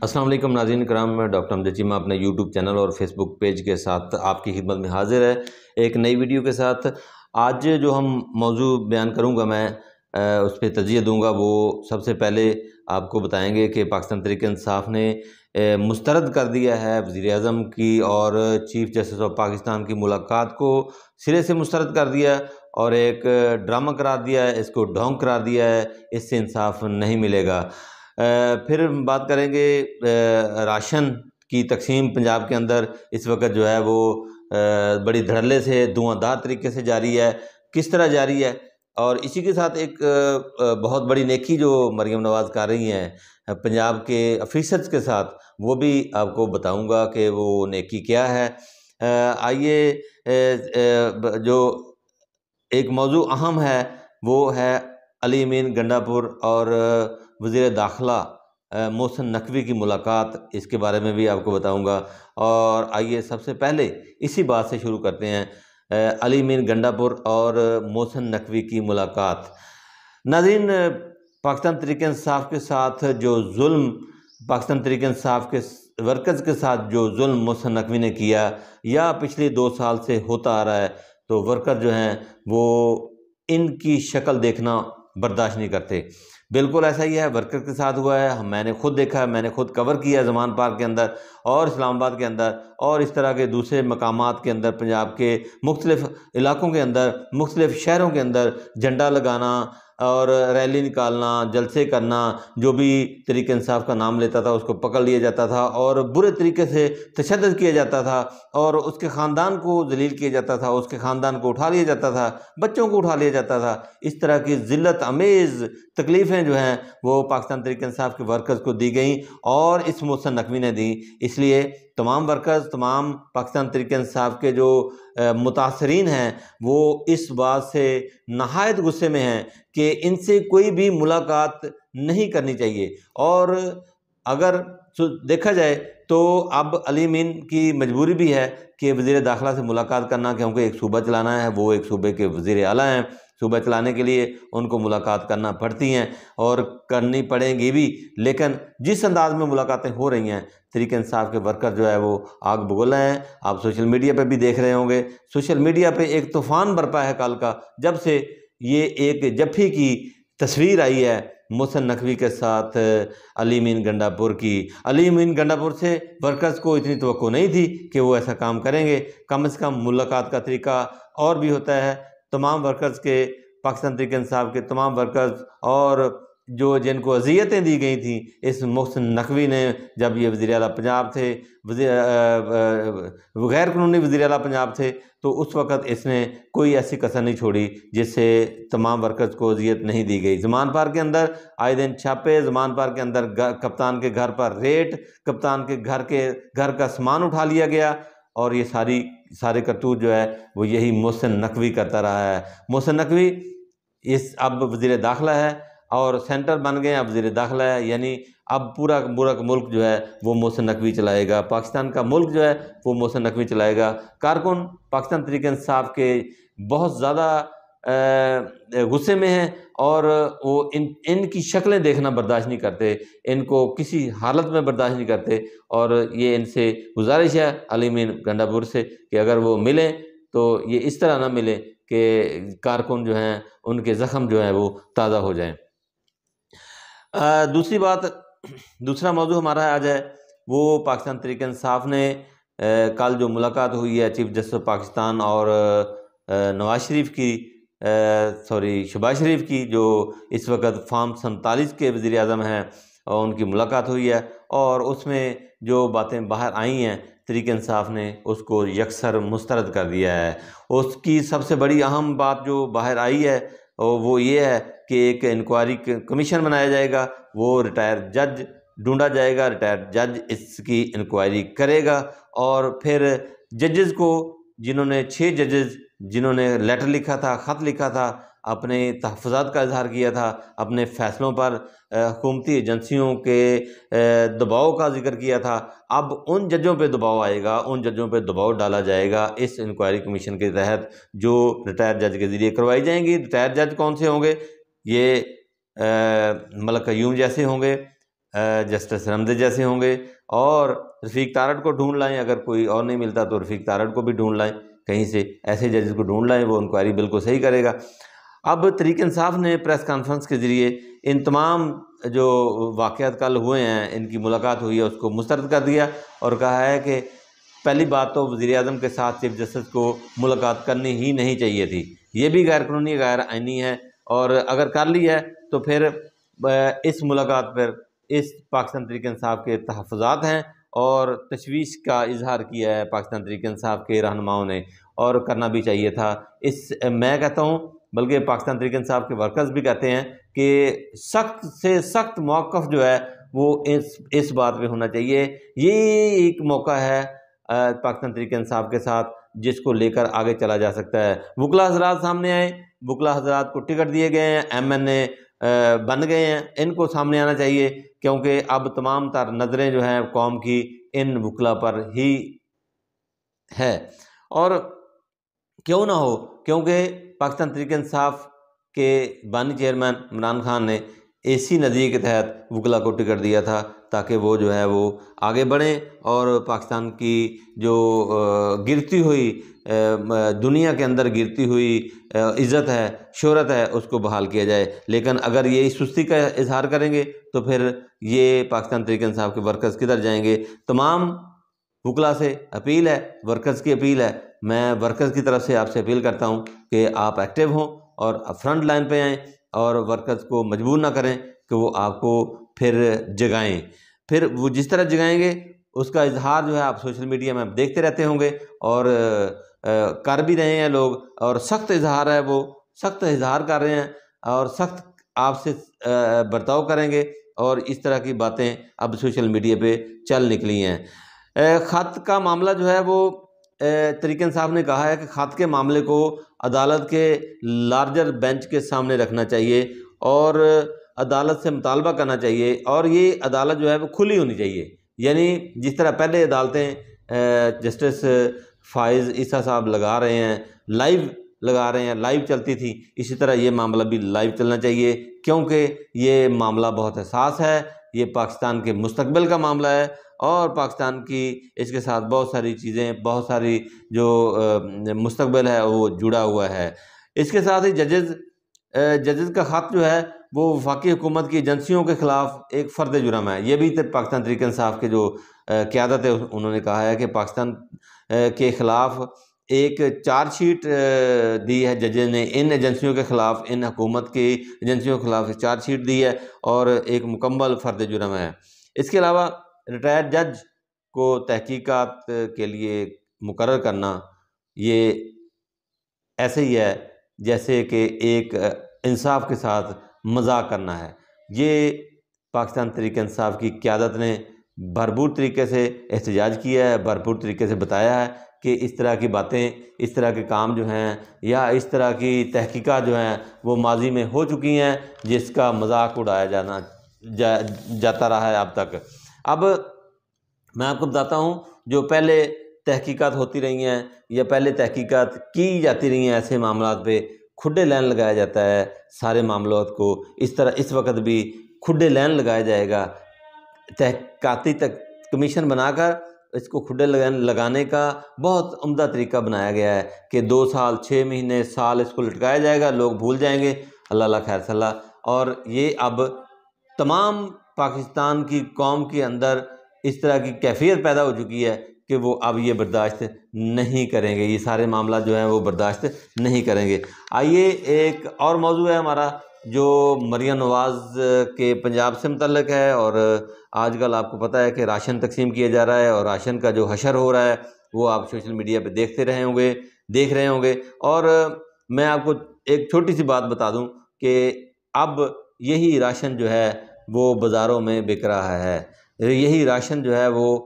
السلام علیکم ناظرین کرام، میں ڈاکٹر امجد چیمہ اپنے یوٹیوب چینل اور فیس بک پیج کے ساتھ آپ کی خدمت میں حاضر ہے ایک نئی ویڈیو کے ساتھ۔ آج جو ہم موضوع بیان کروں گا، میں اس پہ تجزیہ دوں گا۔ وہ سب سے پہلے آپ کو بتائیں گے کہ پاکستان تحریک انصاف نے مسترد کر دیا ہے وزیر اعظم کی اور چیف جسٹس آف پاکستان کی ملاقات کو سرے سے مسترد کر دیا اور ایک ڈرامہ قرار دیا ہے، اس کو ڈھونگ قرار دیا ہے، اس سے انصاف نہیں ملے گا۔ پھر بات کریں گے راشن کی تقسیم پنجاب کے اندر اس وقت جو ہے وہ بڑی دھڑلے سے دھواں دار طریقے سے جاری ہے، کس طرح جاری ہے، اور اسی کے ساتھ ایک بہت بڑی نیکی جو مریم نواز کر رہی ہیں پنجاب کے آفیسرز کے ساتھ، وہ بھی آپ کو بتاؤں گا کہ وہ نیکی کیا ہے۔ آئیے جو ایک موضوع اہم ہے وہ ہے علی امین گنڈا پور اور وزیر داخلہ محسن نقوی کی ملاقات، اس کے بارے میں بھی آپ کو بتاؤں گا۔ اور آئیے سب سے پہلے اسی بات سے شروع کرتے ہیں، علی امین گنڈا پور اور محسن نقوی کی ملاقات۔ ناظرین، پاکستان تحریک انصاف کے ساتھ جو ظلم، پاکستان تحریک انصاف کے ورکرز کے ساتھ جو ظلم محسن نقوی نے کیا یا پچھلے 2 سال سے ہوتا آ رہا ہے، تو ورکر جو ہیں وہ ان کی شکل دیکھنا برداشت نہیں کرتے۔ بالکل ایسا ہی ہے، ورکر کے ساتھ ہوا ہے، میں نے خود دیکھا ہے، میں نے خود کور کیا زمان پارک کے اندر اور اسلام آباد کے اندر اور اس طرح کے دوسرے مقامات کے اندر، پنجاب کے مختلف علاقوں کے اندر، مختلف شہروں کے اندر جھنڈا لگانا اور ریلی نکالنا، جلسے کرنا، جو بھی تحریک انصاف کا نام لیتا تھا اس کو پکڑ لیا جاتا تھا اور برے طریقے سے تشدد کیا جاتا تھا اور اس کے خاندان کو ذلیل کیا جاتا تھا، اس کے خاندان کو اٹھا لیا جاتا تھا، بچوں کو اٹھا لیا جاتا تھا۔ اس طرح کی ذلت امیز تکلیفیں جو ہیں وہ پاکستان تحریک انصاف کے ورکرز کو دی گئیں اور اس محسن نقوی نے دیں۔ اس لیے تمام ورکرز، تمام پاکستان تحریک انصاف کے جو متاثرین ہیں وہ اس بات سے نہایت غصے میں ہیں کہ ان سے کوئی بھی ملاقات نہیں کرنی چاہیے۔ اور اگر دیکھا جائے تو اب علی امین کی مجبوری بھی ہے کہ وزیر داخلہ سے ملاقات کرنا، کیونکہ ایک صوبہ چلانا ہے، وہ ایک صوبے کے وزیر اعلیٰ ہیں، صوبہ چلانے کے لیے ان کو ملاقات کرنا پڑتی ہیں اور کرنی پڑیں گی بھی۔ لیکن جس انداز میں ملاقاتیں ہو رہی ہیں، تحریک انصاف کے ورکر جو ہے وہ آگ بگولا ہیں۔ آپ سوشل میڈیا پہ بھی دیکھ رہے ہوں گے، سوشل میڈیا پہ ایک طوفان برپا ہے کل کا، جب سے یہ ایک جفی کی تصویر آئی ہے محسن نقوی کے ساتھ علی امین گنڈا پور کی۔ علی امین گنڈا پور سے ورکرز کو اتنی توقع نہیں تھی کہ وہ ایسا کام کریں گے۔ کم از کم ملاقات کا طریقہ اور بھی ہوتا ہے۔ تمام ورکرز کے، پاکستان تحریک انصاف کے تمام ورکرز اور جو جن کو اذیتیں دی گئی تھیں، اس محسن نقوی نے، جب یہ وزیر اعلیٰ پنجاب تھے، غیر قانونی وزیر اعلیٰ پنجاب تھے، تو اس وقت اس نے کوئی ایسی کسر نہیں چھوڑی جس سے تمام ورکرز کو اذیت نہیں دی گئی۔ زمان پارک کے اندر آئے دن چھاپے، زمان پارک کے اندر کپتان کے گھر پر ریٹ، کپتان کے گھر کا سامان اٹھا لیا گیا، اور یہ سارے کرتوت جو ہے وہ یہی محسن نقوی کرتا رہا ہے۔ محسن نقوی اب وزیر داخلہ ہے اور سینٹر بن گئے، اب وزیر داخلہ ہے، یعنی اب پورا ملک جو ہے وہ محسن نقوی چلائے گا، پاکستان کا ملک جو ہے وہ محسن نقوی چلائے گا۔ کارکن پاکستان تحریک انصاف کے بہت زیادہ غصے میں ہیں اور وہ ان کی شکلیں دیکھنا برداشت نہیں کرتے، ان کو کسی حالت میں برداشت نہیں کرتے، اور یہ ان سے گزارش ہے علی امین گنڈا پور سے کہ اگر وہ ملیں تو یہ اس طرح نہ ملیں کہ کارکن جو ہیں ان کے زخم جو ہیں وہ تازہ ہو جائیں۔ دوسرا موضوع ہمارا آج ہے وہ پاکستان تحریک انصاف نے کل جو ملاقات ہوئی ہے چیف جسٹس آف پاکستان اور شہباز شریف کی، جو اس وقت فارم 47 کے وزیر اعظم ہیں، اور ان کی ملاقات ہوئی ہے، اور اس میں جو باتیں باہر آئی ہیں تحریک انصاف نے اس کو یکسر مسترد کر دیا ہے۔ اس کی سب سے بڑی اہم بات جو باہر آئی ہے وہ یہ ہے کہ ایک انکوائری کمیشن بنایا جائے گا، وہ ریٹائر جج ڈھونڈا جائے گا، ریٹائر جج اس کی انکوائری کرے گا، اور پھر ججز کو، جنہوں نے 6 ججز جنہوں نے لیٹر لکھا تھا، خط لکھا تھا، اپنے تحفظات کا اظہار کیا تھا، اپنے فیصلوں پر حکومتی ایجنسیوں کے دباؤ کا ذکر کیا تھا، اب ان ججوں پہ دباؤ آئے گا، ان ججوں پہ دباؤ ڈالا جائے گا اس انکوائری کمیشن کے تحت، جو ریٹائر جج کے ذریعے کروائی جائیں گی۔ ریٹائر جج کون سے ہوں گے؟ یہ ملک قیوم جیسے ہوں گے، جسٹس رمدے جیسے ہوں گے، اور رفیق تارڑ کو ڈھونڈ لائیں، اگر کوئی اور نہیں ملتا تو رفیق تارڑ کو بھی ڈھونڈ لائیں، کہیں سے ایسے ججز کو ڈھونڈ لائیں، وہ انکوائری بالکل صحیح کرے گا۔ اب تحریک انصاف نے پریس کانفرنس کے ذریعے ان تمام جو واقعات کل ہوئے ہیں، ان کی ملاقات ہوئی ہے، اس کو مسترد کر دیا اور کہا ہے کہ پہلی بات تو وزیر اعظم کے ساتھ چیف جسٹس کو ملاقات کرنی ہی نہیں چاہیے تھی، یہ بھی غیر قانونی غیر آئینی ہے، اور اگر کر لی ہے تو پھر اس ملاقات پر اس پاکستان تحریک انصاف کے تحفظات ہیں، اور تشویش کا اظہار کیا ہے پاکستان تحریک انصاف کے رہنماؤں نے، اور کرنا بھی چاہیے تھا۔ میں کہتا ہوں، بلکہ پاکستان تحریک انصاف کے ورکرز بھی کہتے ہیں کہ سخت سے سخت موقف جو ہے وہ اس بات پہ ہونا چاہیے۔ یہ ایک موقع ہے پاکستان تحریک انصاف کے ساتھ جس کو لے کر آگے چلا جا سکتا ہے۔ وکلا حضرات سامنے آئے، وکلا حضرات کو ٹکٹ دیے گئے ہیں، MNA بن گئے ہیں، ان کو سامنے آنا چاہیے، کیونکہ اب تمام تر نظریں جو ہیں قوم کی ان وکلا پر ہی ہے۔ اور کیوں نہ ہو، کیونکہ پاکستان تحریک انصاف کے بانی چیئرمین عمران خان نے اسی نظریے کے تحت وکلا کو ٹکٹ دیا تھا تاکہ وہ جو ہے وہ آگے بڑھیں اور پاکستان کی جو گرتی ہوئی دنیا کے اندر گرتی ہوئی عزت ہے، شہرت ہے، اس کو بحال کیا جائے۔ لیکن اگر یہ سستی کا اظہار کریں گے تو پھر یہ پاکستان تحریک انصاف کے ورکرز کدھر جائیں گے؟ تمام وکلا سے اپیل ہے، ورکرز کی اپیل ہے، میں ورکرز کی طرف سے آپ سے اپیل کرتا ہوں کہ آپ ایکٹیو ہوں اور فرنٹ لائن پہ آئیں، اور ورکرز کو مجبور نہ کریں کہ وہ آپ کو پھر جگائیں۔ پھر وہ جس طرح جگائیں گے اس کا اظہار جو ہے آپ سوشل میڈیا میں دیکھتے رہتے ہوں گے، اور کر بھی رہے ہیں لوگ، اور سخت اظہار ہے، وہ سخت اظہار کر رہے ہیں اور سخت آپ سے برتاؤ کریں گے، اور اس طرح کی باتیں اب سوشل میڈیا پہ چل نکلی ہیں۔ خط کا معاملہ جو ہے وہ تحریک انصاف نے کہا ہے کہ خط کے معاملے کو عدالت کے لارجر بینچ کے سامنے رکھنا چاہیے اور عدالت سے مطالبہ کرنا چاہیے، اور یہ عدالت جو ہے وہ کھلی ہونی چاہیے، یعنی جس طرح پہلے عدالتیں جسٹس فائز عیسیٰ صاحب لگا رہے ہیں، لائیو چلتی تھی، اسی طرح یہ معاملہ بھی لائیو چلنا چاہیے، کیونکہ یہ معاملہ بہت حساس ہے، یہ پاکستان کے مستقبل کا معاملہ ہے، اور پاکستان کی اس کے ساتھ بہت ساری چیزیں، بہت ساری جو مستقبل ہے وہ جڑا ہوا ہے۔ اس کے ساتھ ہی ججز کا خط جو ہے وہ وفاقی حکومت کی ایجنسیوں کے خلاف ایک فرد جرم ہے، یہ بھی پاکستان تحریک انصاف کے جو قیادت ہے انہوں نے کہا ہے کہ پاکستان کے خلاف ایک چارج شیٹ دی ہے ججز نے، ان ایجنسیوں کے خلاف، ان حکومت کی ایجنسیوں کے خلاف چارج شیٹ دی ہے، اور ایک مکمل فرد جرم ہے۔ اس کے علاوہ ریٹائرڈ جج کو تحقیقات کے لیے مقرر کرنا یہ ایسے ہی ہے جیسے کہ ایک انصاف کے ساتھ مذاق کرنا ہے۔ یہ پاکستان تحریک انصاف کی قیادت نے بھرپور طریقے سے احتجاج کیا ہے، بھرپور طریقے سے بتایا ہے کہ اس طرح کی باتیں، اس طرح کے کام جو ہیں یا اس طرح کی تحقیقات جو ہیں وہ ماضی میں ہو چکی ہیں، جس کا مذاق اڑایا جاتا رہا ہے اب تک۔ اب میں آپ کو بتاتا ہوں جو پہلے تحقیقات ہوتی رہی ہیں یا پہلے تحقیقات کی جاتی رہی ہیں، ایسے معاملات پہ کھڈے لین لگایا جاتا ہے سارے معاملات کو، اس طرح اس وقت بھی کھڈے لین لگایا جائے گا، تحقیقاتی کمیشن بنا کر اس کو کھڈے لگانے کا بہت عمدہ طریقہ بنایا گیا ہے کہ 2 سال 6 مہینے سال اس کو لٹکایا جائے گا، لوگ بھول جائیں گے، اللہ خیر صلاح۔ اور یہ اب تمام پاکستان کی قوم کے اندر اس طرح کی کیفیت پیدا ہو چکی ہے کہ وہ اب یہ برداشت نہیں کریں گے، یہ سارے معاملات جو ہیں وہ برداشت نہیں کریں گے۔ آئیے ایک اور موضوع ہے ہمارا جو مریم نواز کے پنجاب سے متعلق ہے، اور آج کل آپ کو پتہ ہے کہ راشن تقسیم کیا جا رہا ہے، اور راشن کا جو حشر ہو رہا ہے وہ آپ سوشل میڈیا پہ دیکھ رہے ہوں گے۔ اور میں آپ کو ایک چھوٹی سی بات بتا دوں کہ اب یہی راشن جو ہے وہ بازاروں میں بک رہا ہے، یہی راشن جو ہے وہ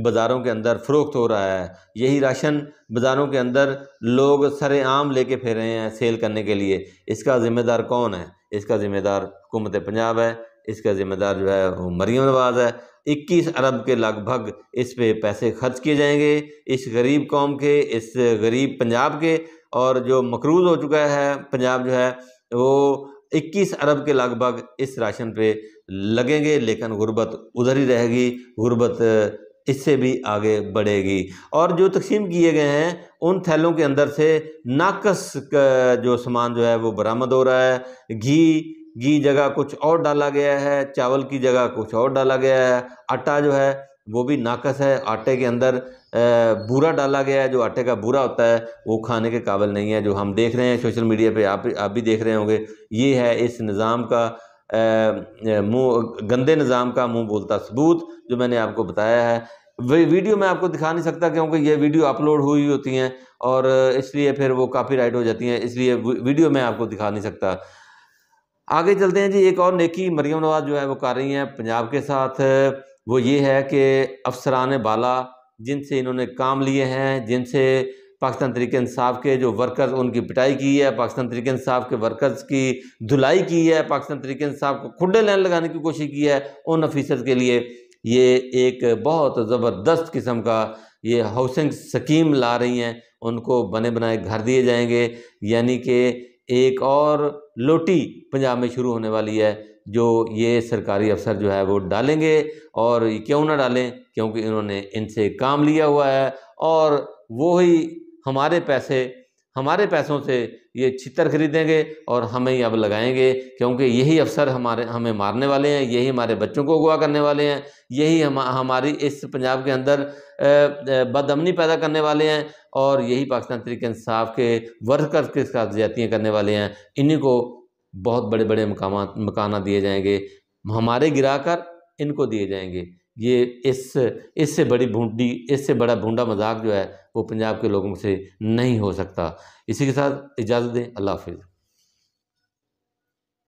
بازاروں کے اندر فروخت ہو رہا ہے، یہی راشن بازاروں کے اندر لوگ سر عام لے کے پھر رہے ہیں سیل کرنے کے لیے۔ اس کا ذمہ دار کون ہے؟ اس کا ذمہ دار حکومت پنجاب ہے، اس کا ذمہ دار جو ہے وہ مریم نواز ہے۔ 21 ارب کے لگ بھگ اس پہ پیسے خرچ کیے جائیں گے، اس غریب قوم کے، اس غریب پنجاب کے، اور جو مقروض ہو چکا ہے پنجاب جو ہے وہ 21 ارب کے لگ بھگ اس راشن پہ لگیں گے، لیکن غربت ادھر ہی رہے گی، غربت اس سے بھی آگے بڑھے گی۔ اور جو تقسیم کیے گئے ہیں ان تھیلوں کے اندر سے ناقص جو سامان جو ہے وہ برآمد ہو رہا ہے۔ گھی جگہ کچھ اور ڈالا گیا ہے، چاول کی جگہ کچھ اور ڈالا گیا ہے، آٹا جو ہے وہ بھی ناقص ہے، آٹے کے اندر بورا ڈالا گیا ہے، جو آٹے کا بورا ہوتا ہے وہ کھانے کے قابل نہیں ہے، جو ہم دیکھ رہے ہیں سوشل میڈیا پہ، آپ بھی دیکھ رہے ہوں گے۔ یہ ہے اس نظام کا گندے نظام کا منہ بولتا ثبوت جو میں نے آپ کو بتایا ہے۔ ویڈیو میں آپ کو دکھا نہیں سکتا کیونکہ یہ ویڈیو اپلوڈ ہوئی ہوتی ہیں اور اس لیے پھر وہ کاپی رائٹ ہو جاتی ہیں، اس لیے ویڈیو میں آپ کو دکھا نہیں سکتا۔ آگے چلتے ہیں جی۔ ایک اور نیکی مریم نواز جو ہے وہ کر رہی ہیں پنجاب کے ساتھ، وہ یہ ہے کہ افسران بالا جن سے انہوں نے کام لیے ہیں، جن سے پاکستان تحریک انصاف کے جو ورکرز ان کی پٹائی کی ہے، پاکستان تحریک انصاف کے ورکرز کی دھلائی کی ہے، پاکستان تحریک انصاف کو کھڈے لائن لگانے کی کوشش کی ہے، ان آفیسرز کے لیے یہ ایک بہت زبردست قسم کا یہ ہاؤسنگ سکیم لا رہی ہیں، ان کو بنے بنائے گھر دیے جائیں گے، یعنی کہ ایک اور لوٹی پنجاب میں شروع ہونے والی ہے جو یہ سرکاری افسر جو ہے وہ ڈالیں گے۔ اور کیوں نہ ڈالیں؟ کیونکہ انہوں نے ان سے کام لیا ہوا ہے اور وہی ہمارے پیسوں سے یہ چھتر خریدیں گے اور ہمیں ہی اب لگائیں گے، کیونکہ یہی افسر ہمیں مارنے والے ہیں، یہی ہمارے بچوں کو اغوا کرنے والے ہیں، یہی ہماری اس پنجاب کے اندر بد امنی پیدا کرنے والے ہیں، اور یہی پاکستان تحریک انصاف کے ورکرز کے ساتھ زیادتیاں کرنے والے ہیں۔ انہی کو بہت بڑے بڑے مکانات دیے جائیں گے، ہمارے گرا کر ان کو دیے جائیں گے۔ یہ اس سے بڑا بھونڈا مذاق جو ہے وہ پنجاب کے لوگوں سے نہیں ہو سکتا۔ اسی کے ساتھ اجازت دیں، اللہ حافظ۔